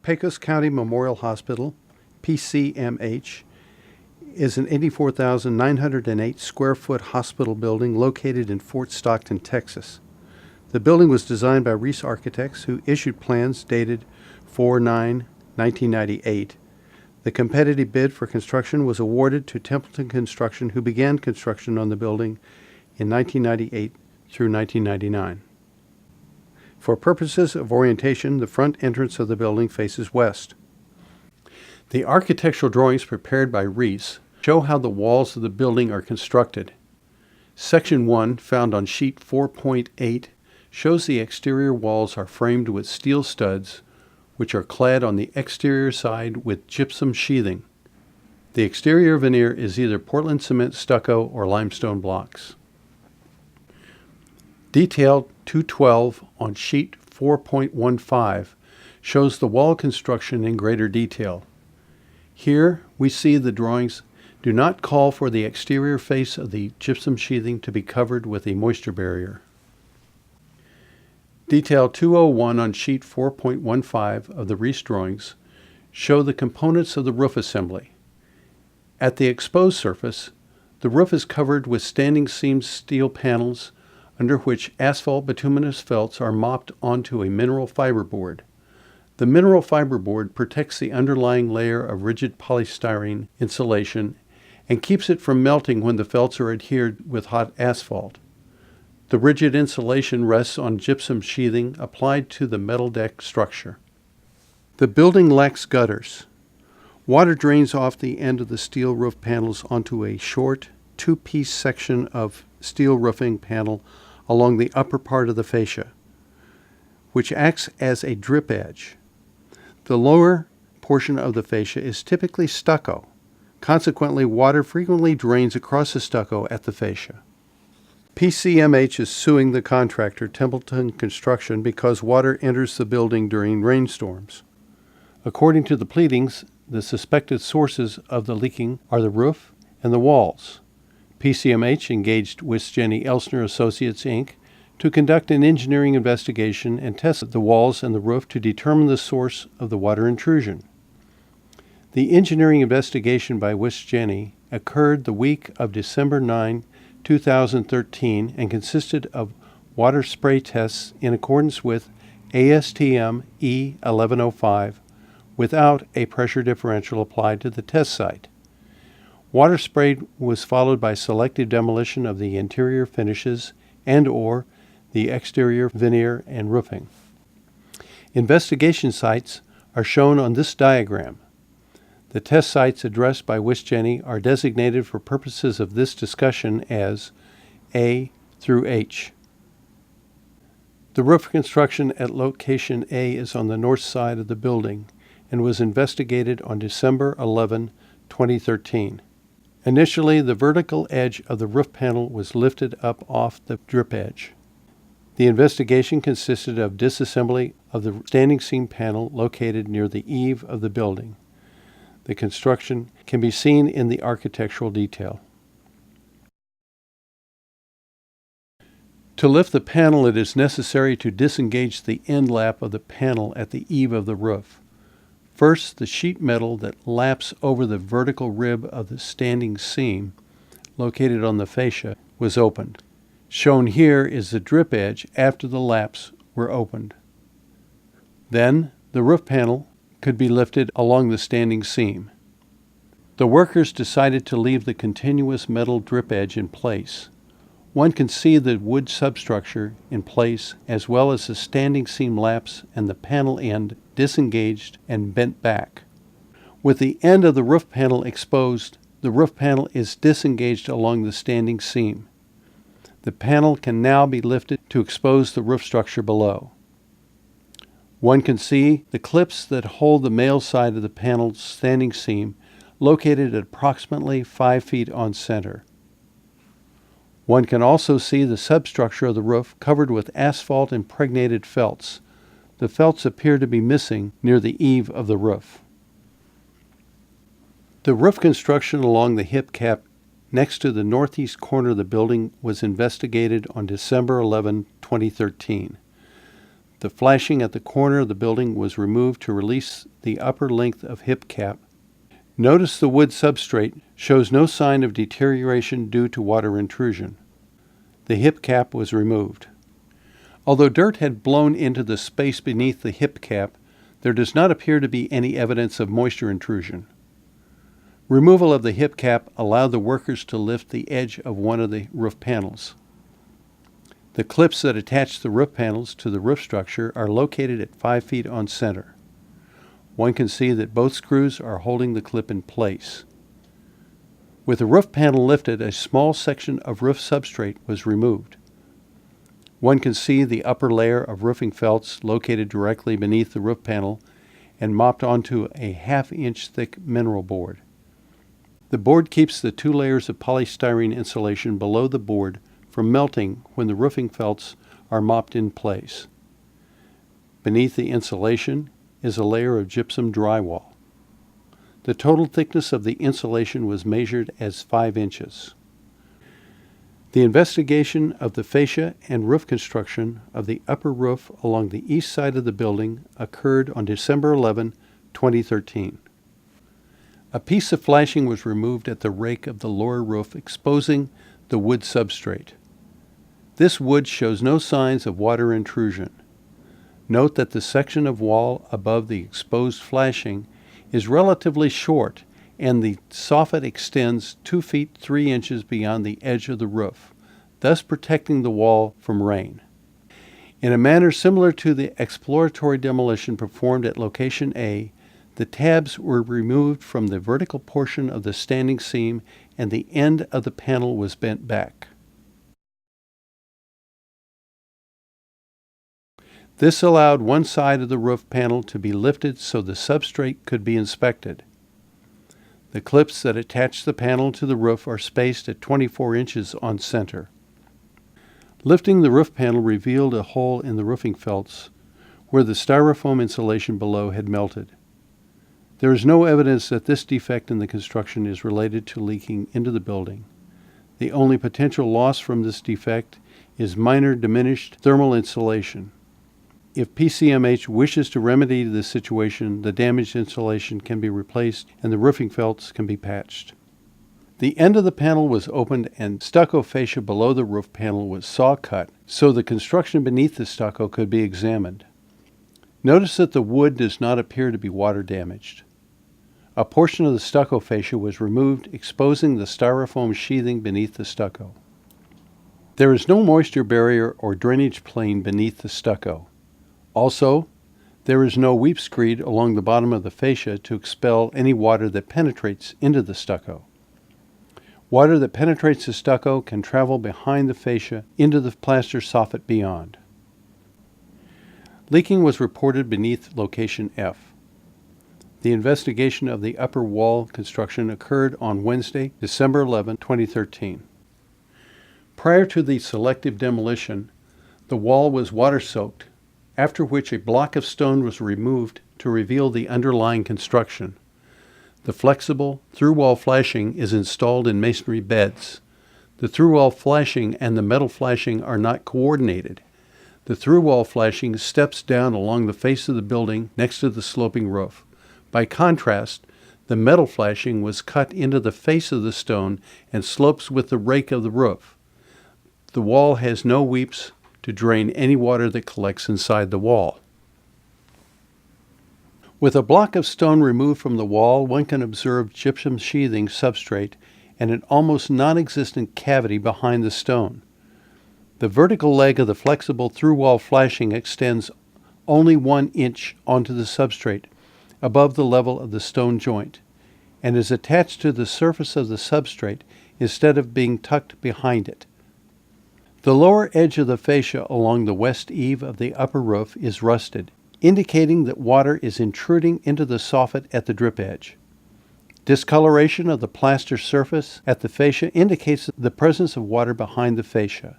Pecos County Memorial Hospital, PCMH, is an 84,908 square foot hospital building located in Fort Stockton, Texas. The building was designed by Reese Architects, who issued plans dated 4/9/1998. The competitive bid for construction was awarded to Templeton Construction, who began construction on the building in 1998 through 1999. For purposes of orientation, the front entrance of the building faces west. The architectural drawings prepared by Reese show how the walls of the building are constructed. Section 1, found on sheet 4.8, shows the exterior walls are framed with steel studs, which are clad on the exterior side with gypsum sheathing. The exterior veneer is either Portland cement stucco or limestone blocks. Detail 212 on sheet 4.15 shows the wall construction in greater detail. Here we see the drawings do not call for the exterior face of the gypsum sheathing to be covered with a moisture barrier. Detail 201 on sheet 4.15 of the Reese drawings show the components of the roof assembly. At the exposed surface, the roof is covered with standing seam steel panels under which asphalt bituminous felts are mopped onto a mineral fiber board. The mineral fiber board protects the underlying layer of rigid polystyrene insulation and keeps it from melting when the felts are adhered with hot asphalt. The rigid insulation rests on gypsum sheathing applied to the metal deck structure. The building lacks gutters. Water drains off the end of the steel roof panels onto a short, two-piece section of steel roofing panel along the upper part of the fascia, which acts as a drip edge. The lower portion of the fascia is typically stucco. Consequently, water frequently drains across the stucco at the fascia. PCMH is suing the contractor, Templeton Construction, because water enters the building during rainstorms. According to the pleadings, the suspected sources of the leaking are the roof and the walls. PCMH engaged Wisjeni Elsner Associates, Inc. to conduct an engineering investigation and test the walls and the roof to determine the source of the water intrusion. The engineering investigation by Wisjeni occurred the week of December 9, 2013, and consisted of water spray tests in accordance with ASTM E1105 without a pressure differential applied to the test site. Water spray was followed by selective demolition of the interior finishes and/or the exterior veneer and roofing. Investigation sites are shown on this diagram. The test sites addressed by Wisjeni are designated for purposes of this discussion as A through H. The roof construction at location A is on the north side of the building and was investigated on December 11, 2013. Initially, the vertical edge of the roof panel was lifted up off the drip edge. The investigation consisted of disassembly of the standing seam panel located near the eave of the building. The construction can be seen in the architectural detail. To lift the panel, it is necessary to disengage the end lap of the panel at the eave of the roof. First, the sheet metal that laps over the vertical rib of the standing seam, located on the fascia, was opened. Shown here is the drip edge after the laps were opened. Then, the roof panel could be lifted along the standing seam. The workers decided to leave the continuous metal drip edge in place. One can see the wood substructure in place, as well as the standing seam laps and the panel end disengaged and bent back. With the end of the roof panel exposed, the roof panel is disengaged along the standing seam. The panel can now be lifted to expose the roof structure below. One can see the clips that hold the male side of the panel's standing seam, located at approximately 5 feet on center. One can also see the substructure of the roof covered with asphalt-impregnated felts. The felts appear to be missing near the eave of the roof. The roof construction along the hip cap next to the northeast corner of the building was investigated on December 11, 2013. The flashing at the corner of the building was removed to release the upper length of hip cap. Notice the wood substrate shows no sign of deterioration due to water intrusion. The hip cap was removed. Although dirt had blown into the space beneath the hip cap, there does not appear to be any evidence of moisture intrusion. Removal of the hip cap allowed the workers to lift the edge of one of the roof panels. The clips that attach the roof panels to the roof structure are located at 5 feet on center. One can see that both screws are holding the clip in place. With the roof panel lifted, a small section of roof substrate was removed. One can see the upper layer of roofing felts located directly beneath the roof panel and mopped onto a half-inch thick mineral board. The board keeps the 2 layers of polystyrene insulation below the board from melting when the roofing felts are mopped in place. Beneath the insulation is a layer of gypsum drywall. The total thickness of the insulation was measured as 5 inches. The investigation of the fascia and roof construction of the upper roof along the east side of the building occurred on December 11, 2013. A piece of flashing was removed at the rake of the lower roof, exposing the wood substrate. This wood shows no signs of water intrusion. Note that the section of wall above the exposed flashing is relatively short, and the soffit extends 2 feet 3 inches beyond the edge of the roof, thus protecting the wall from rain. In a manner similar to the exploratory demolition performed at location A, the tabs were removed from the vertical portion of the standing seam and the end of the panel was bent back. This allowed one side of the roof panel to be lifted so the substrate could be inspected. The clips that attach the panel to the roof are spaced at 24 inches on center. Lifting the roof panel revealed a hole in the roofing felts where the styrofoam insulation below had melted. There is no evidence that this defect in the construction is related to leaking into the building. The only potential loss from this defect is minor diminished thermal insulation. If PCMH wishes to remedy this situation, the damaged insulation can be replaced and the roofing felts can be patched. The end of the panel was opened and stucco fascia below the roof panel was saw cut so the construction beneath the stucco could be examined. Notice that the wood does not appear to be water damaged. A portion of the stucco fascia was removed, exposing the styrofoam sheathing beneath the stucco. There is no moisture barrier or drainage plane beneath the stucco. Also, there is no weep screed along the bottom of the fascia to expel any water that penetrates into the stucco. Water that penetrates the stucco can travel behind the fascia into the plaster soffit beyond. Leaking was reported beneath location F. The investigation of the upper wall construction occurred on Wednesday, December 11, 2013. Prior to the selective demolition, the wall was water-soaked, after which a block of stone was removed to reveal the underlying construction. The flexible through-wall flashing is installed in masonry beds. The through-wall flashing and the metal flashing are not coordinated. The through-wall flashing steps down along the face of the building next to the sloping roof. By contrast, the metal flashing was cut into the face of the stone and slopes with the rake of the roof. The wall has no weeps to drain any water that collects inside the wall. With a block of stone removed from the wall, one can observe gypsum sheathing substrate and an almost non-existent cavity behind the stone. The vertical leg of the flexible through-wall flashing extends only 1 inch onto the substrate, above the level of the stone joint, and is attached to the surface of the substrate instead of being tucked behind it. The lower edge of the fascia along the west eave of the upper roof is rusted, indicating that water is intruding into the soffit at the drip edge. Discoloration of the plaster surface at the fascia indicates the presence of water behind the fascia.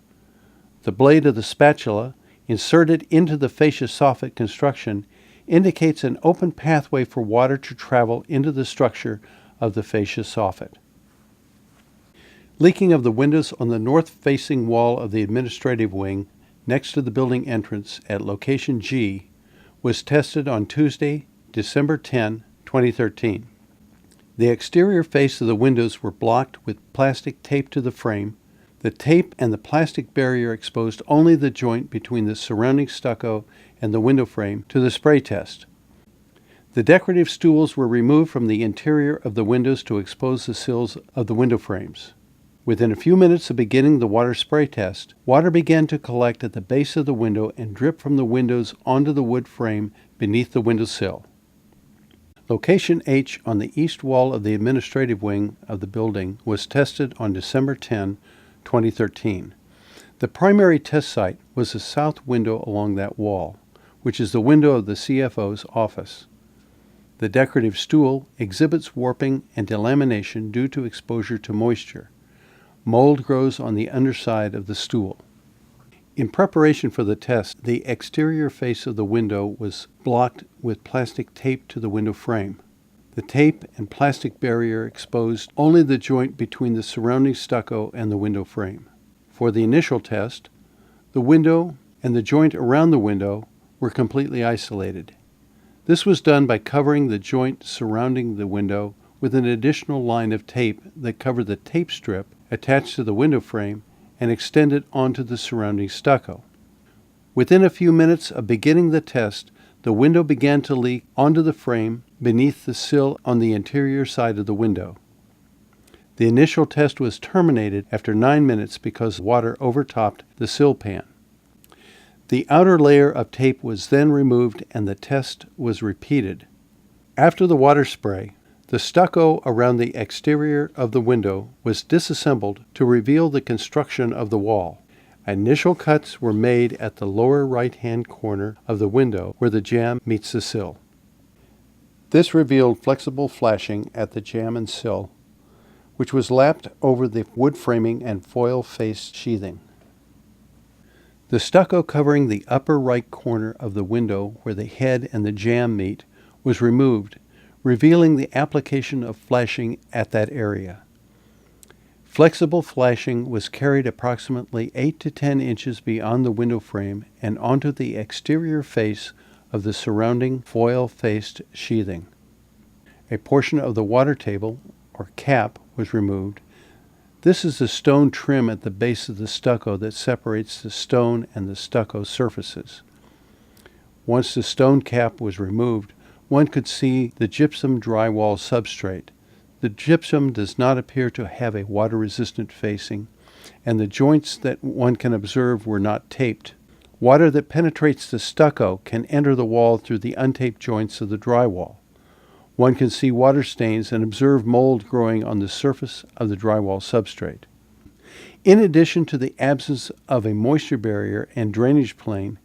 The blade of the spatula, inserted into the fascia soffit construction, indicates an open pathway for water to travel into the structure of the fascia soffit. Leaking of the windows on the north-facing wall of the administrative wing next to the building entrance at location G was tested on Tuesday, December 10, 2013. The exterior face of the windows were blocked with plastic tape to the frame. The tape and the plastic barrier exposed only the joint between the surrounding stucco and the window frame to the spray test. The decorative stools were removed from the interior of the windows to expose the sills of the window frames. Within a few minutes of beginning the water spray test, water began to collect at the base of the window and drip from the windows onto the wood frame beneath the windowsill. Location H on the east wall of the administrative wing of the building was tested on December 10, 2013. The primary test site was the south window along that wall, which is the window of the CFO's office. The decorative stool exhibits warping and delamination due to exposure to moisture. Mold grows on the underside of the stool. In preparation for the test, the exterior face of the window was blocked with plastic tape to the window frame. The tape and plastic barrier exposed only the joint between the surrounding stucco and the window frame. For the initial test, the window and the joint around the window were completely isolated. This was done by covering the joint surrounding the window with an additional line of tape that covered the tape strip attached to the window frame and extended onto the surrounding stucco. Within a few minutes of beginning the test, the window began to leak onto the frame beneath the sill on the interior side of the window. The initial test was terminated after 9 minutes because water overtopped the sill pan. The outer layer of tape was then removed and the test was repeated. After the water spray, the stucco around the exterior of the window was disassembled to reveal the construction of the wall. Initial cuts were made at the lower right-hand corner of the window where the jamb meets the sill. This revealed flexible flashing at the jamb and sill, which was lapped over the wood framing and foil-faced sheathing. The stucco covering the upper right corner of the window where the head and the jamb meet was removed, revealing the application of flashing at that area. Flexible flashing was carried approximately 8 to 10 inches beyond the window frame and onto the exterior face of the surrounding foil-faced sheathing. A portion of the water table, or cap, was removed. This is the stone trim at the base of the stucco that separates the stone and the stucco surfaces. Once the stone cap was removed, one could see the gypsum drywall substrate. The gypsum does not appear to have a water-resistant facing, and the joints that one can observe were not taped. Water that penetrates the stucco can enter the wall through the untaped joints of the drywall. One can see water stains and observe mold growing on the surface of the drywall substrate. In addition to the absence of a moisture barrier and drainage plane,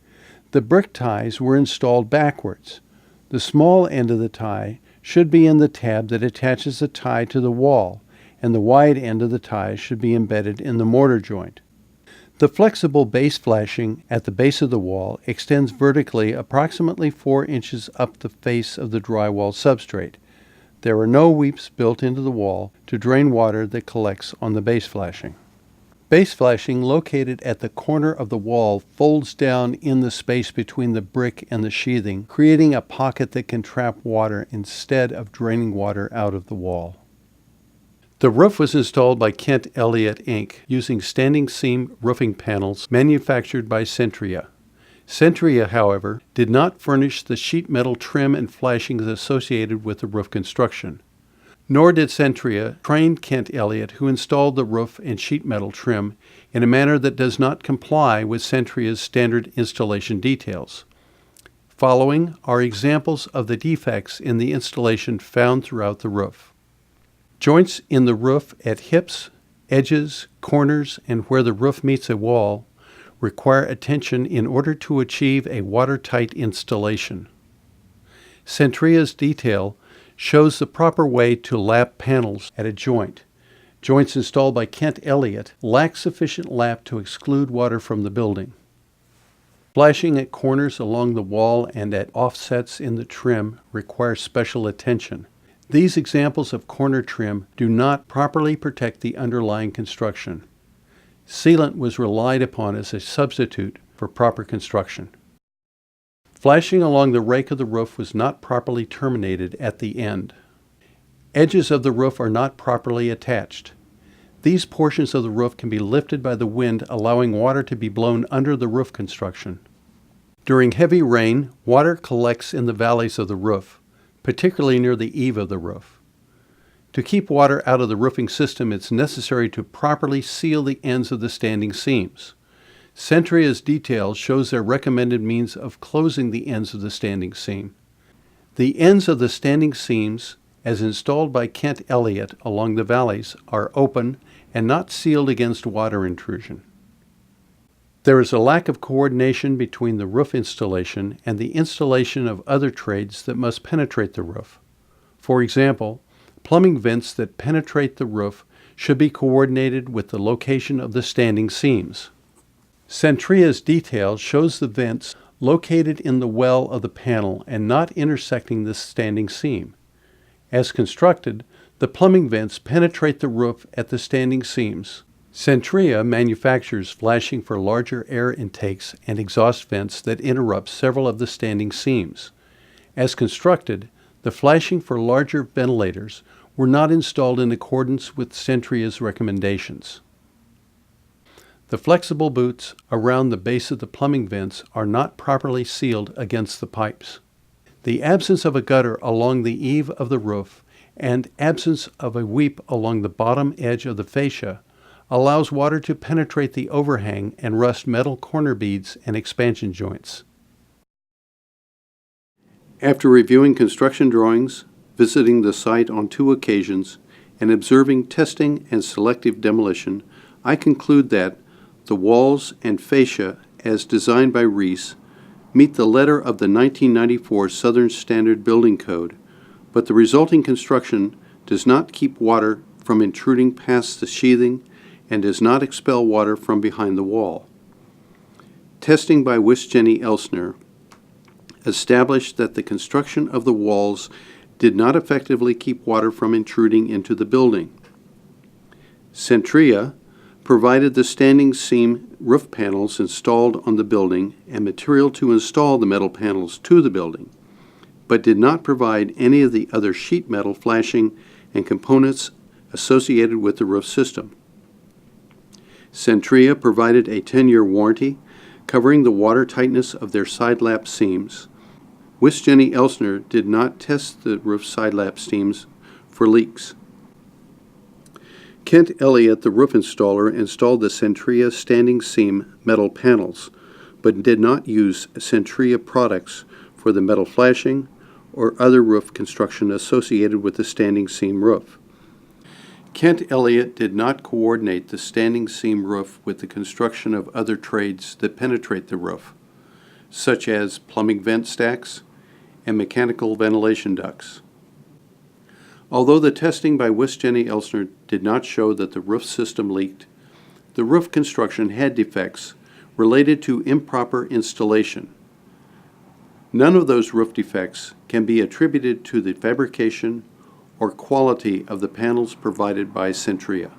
the brick ties were installed backwards. The small end of the tie should be in the tab that attaches the tie to the wall, and the wide end of the tie should be embedded in the mortar joint. The flexible base flashing at the base of the wall extends vertically approximately 4 inches up the face of the drywall substrate. There are no weeps built into the wall to drain water that collects on the base flashing. Base flashing located at the corner of the wall folds down in the space between the brick and the sheathing, creating a pocket that can trap water instead of draining water out of the wall. The roof was installed by Kent Elliott, Inc., using standing seam roofing panels manufactured by Centria. Centria, however, did not furnish the sheet metal trim and flashings associated with the roof construction. Nor did Centria train Kent Elliott, who installed the roof and sheet metal trim in a manner that does not comply with Centria's standard installation details. Following are examples of the defects in the installation found throughout the roof. Joints in the roof at hips, edges, corners, and where the roof meets a wall require attention in order to achieve a watertight installation. Centria's detail shows the proper way to lap panels at a joint. Joints installed by Kent Elliott lack sufficient lap to exclude water from the building. Flashing at corners along the wall and at offsets in the trim require special attention. These examples of corner trim do not properly protect the underlying construction. Sealant was relied upon as a substitute for proper construction. Flashing along the rake of the roof was not properly terminated at the end. Edges of the roof are not properly attached. These portions of the roof can be lifted by the wind, allowing water to be blown under the roof construction. During heavy rain, water collects in the valleys of the roof, particularly near the eave of the roof. To keep water out of the roofing system, it's necessary to properly seal the ends of the standing seams. Centria's detail shows their recommended means of closing the ends of the standing seam. The ends of the standing seams, as installed by Kent Elliott along the valleys, are open and not sealed against water intrusion. There is a lack of coordination between the roof installation and the installation of other trades that must penetrate the roof. For example, plumbing vents that penetrate the roof should be coordinated with the location of the standing seams. Centria's detail shows the vents located in the well of the panel and not intersecting the standing seam. As constructed, the plumbing vents penetrate the roof at the standing seams. Centria manufactures flashing for larger air intakes and exhaust vents that interrupt several of the standing seams. As constructed, the flashing for larger ventilators were not installed in accordance with Centria's recommendations. The flexible boots around the base of the plumbing vents are not properly sealed against the pipes. The absence of a gutter along the eave of the roof and absence of a weep along the bottom edge of the fascia allows water to penetrate the overhang and rust metal corner beads and expansion joints. After reviewing construction drawings, visiting the site on 2 occasions, and observing testing and selective demolition, I conclude that the walls and fascia, as designed by Reese, meet the letter of the 1994 Southern Standard Building Code, but the resulting construction does not keep water from intruding past the sheathing and does not expel water from behind the wall. Testing by Wisjeni Elsner established that the construction of the walls did not effectively keep water from intruding into the building. Centria provided the standing seam roof panels installed on the building and material to install the metal panels to the building, but did not provide any of the other sheet metal flashing and components associated with the roof system. Centria provided a 10-year warranty covering the water tightness of their side lap seams. Wisjeni Elsner did not test the roof side lap seams for leaks. Kent Elliott, the roof installer, installed the Centria standing seam metal panels, but did not use Centria products for the metal flashing or other roof construction associated with the standing seam roof. Kent Elliott did not coordinate the standing seam roof with the construction of other trades that penetrate the roof, such as plumbing vent stacks and mechanical ventilation ducts. Although the testing by Wisjeni Elsner did not show that the roof system leaked, the roof construction had defects related to improper installation. None of those roof defects can be attributed to the fabrication or quality of the panels provided by Centria.